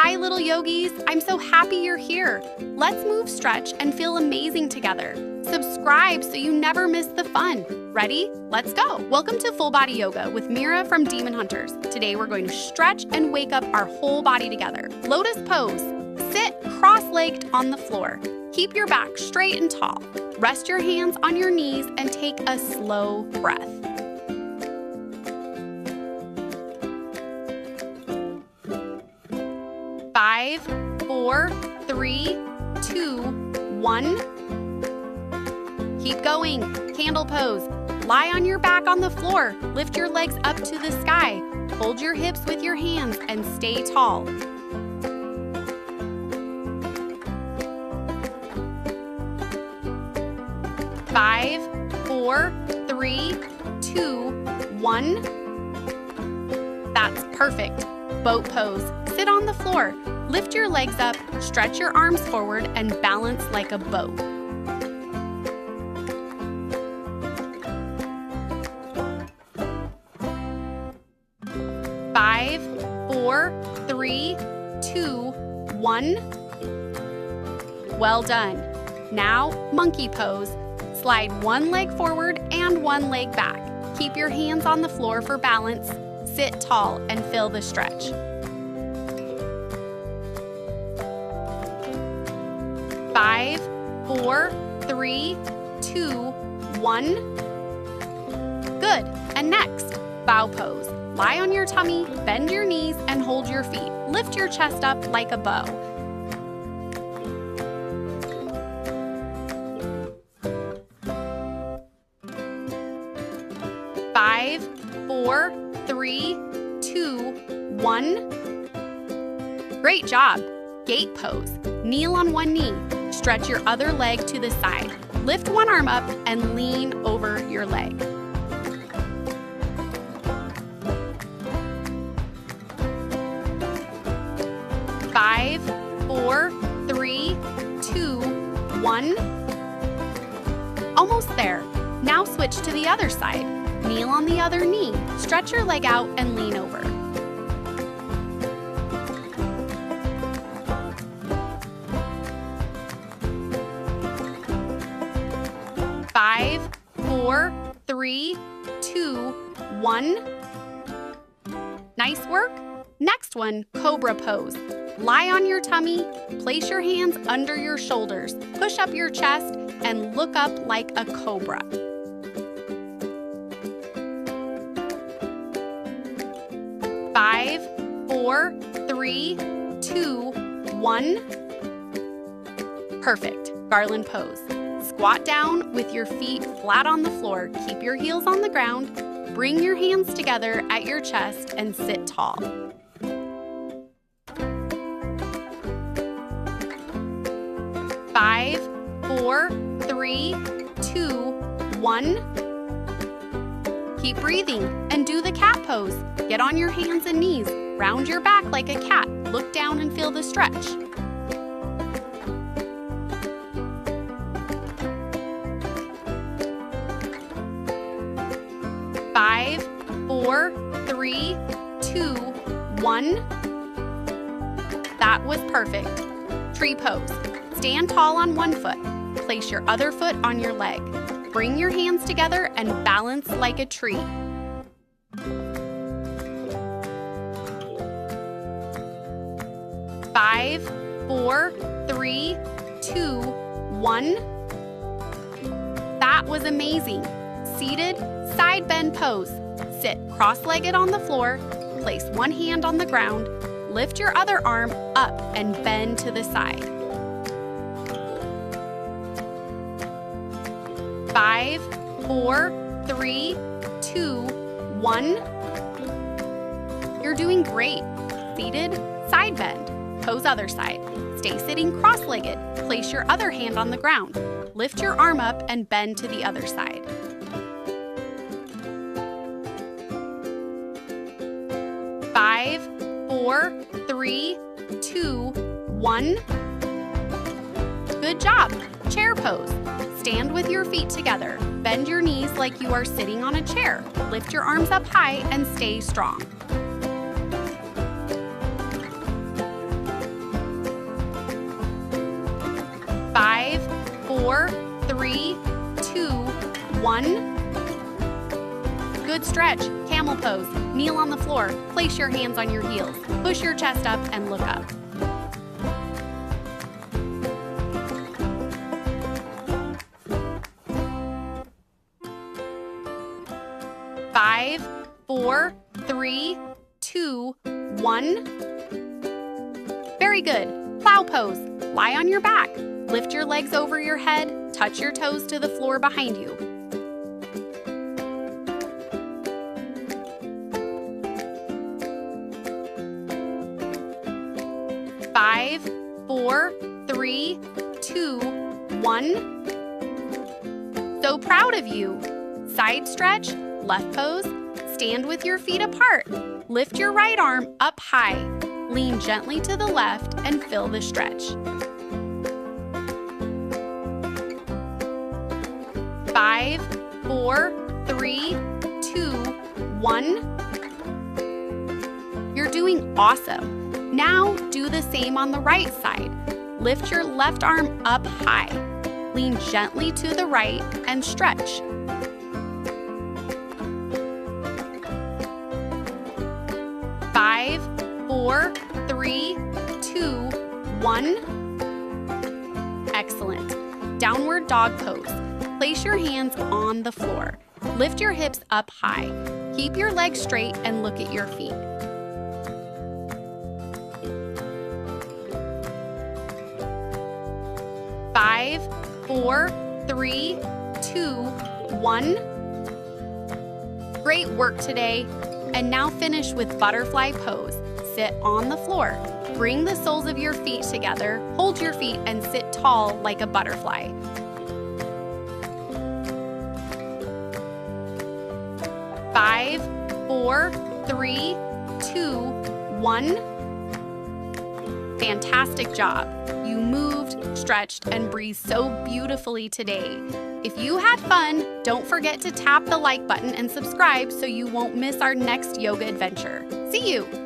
Hi, little yogis. I'm so happy you're here. Let's move, stretch, and feel amazing together. Subscribe so you never miss the fun. Ready? Let's go. Welcome to Full Body Yoga with Mira from Demon Hunters. Today we're going to stretch and wake up our whole body together. Lotus pose. Sit cross-legged on the floor. Keep your back straight and tall. Rest your hands on your knees and take a slow breath. Five, 4, 3, 2, 1. Keep going. Candle pose. Lie on your back on the floor. Lift your legs up to the sky. Hold your hips with your hands and stay tall. Five, 4, 3, 2, 1. That's perfect. Boat pose. Sit on the floor. Lift your legs up, stretch your arms forward, and balance like a boat. Five, 4, 3, 2, 1. Well done. Now, monkey pose. Slide one leg forward and one leg back. Keep your hands on the floor for balance. Sit tall and feel the stretch. 5, 4, 3, 2, 1. Good. And next, bow pose. Lie on your tummy, bend your knees, and hold your feet. Lift your chest up like a bow. Five, 4, 3, 2, 1. Great job. Gate pose. Kneel on one knee. Stretch your other leg to the side. Lift one arm up and lean over your leg. Five, 4, 3, 2, 1. Almost there. Now switch to the other side. Kneel on the other knee. Stretch your leg out and lean over. Five, 4, 3, 2, 1. Nice work. Next one, cobra pose. Lie on your tummy, place your hands under your shoulders, push up your chest, and look up like a cobra. Five, 4, 3, 2, 1. Perfect. Garland pose. Squat down with your feet flat on the floor. Keep your heels on the ground. Bring your hands together at your chest and sit tall. Five, 4, 3, 2, 1. Keep breathing and do the cat pose. Get on your hands and knees. Round your back like a cat. Look down and feel the stretch. Five, 4, 3, 2, 1. That was perfect. Tree pose. Stand tall on one foot. Place your other foot on your leg. Bring your hands together and balance like a tree. Five, 4, 3, 2, 1. That was amazing. Seated, side bend pose. Sit cross-legged on the floor. Place one hand on the ground. Lift your other arm up and bend to the side. Five, 4, 3, 2, 1. You're doing great. Seated, side bend. Pose other side. Stay sitting cross-legged. Place your other hand on the ground. Lift your arm up and bend to the other side. Five, 4, 3, 2, 1. Good job. Chair pose. Stand with your feet together. Bend your knees like you are sitting on a chair. Lift your arms up high and stay strong. 1. Good stretch. Camel pose. Kneel on the floor. Place your hands on your heels. Push your chest up and look up. 5, 4, 3, 2, 1. Very good. Plow pose. Lie on your back. Lift your legs over your head. Touch your toes to the floor behind you. 5, 4, 3, 2, 1. So proud of you. Side stretch, left pose, stand with your feet apart. Lift your right arm up high. Lean gently to the left and fill the stretch. 5, 4, 3, 2, 1. You're doing awesome. Now do the same on the right side. Lift your left arm up high. Lean gently to the right and stretch. 5, 4, 3, 2, 1. Excellent. Downward dog pose. Place your hands on the floor. Lift your hips up high. Keep your legs straight and look at your feet. 5, 4, 3, 2, 1. Great work today. And now finish with butterfly pose. Sit on the floor. Bring the soles of your feet together. Hold your feet and sit tall like a butterfly. 5, 4, 3, 2, 1. Fantastic job. You moved, stretched, and breathed so beautifully today. If you had fun, don't forget to tap the like button and subscribe so you won't miss our next yoga adventure. See you!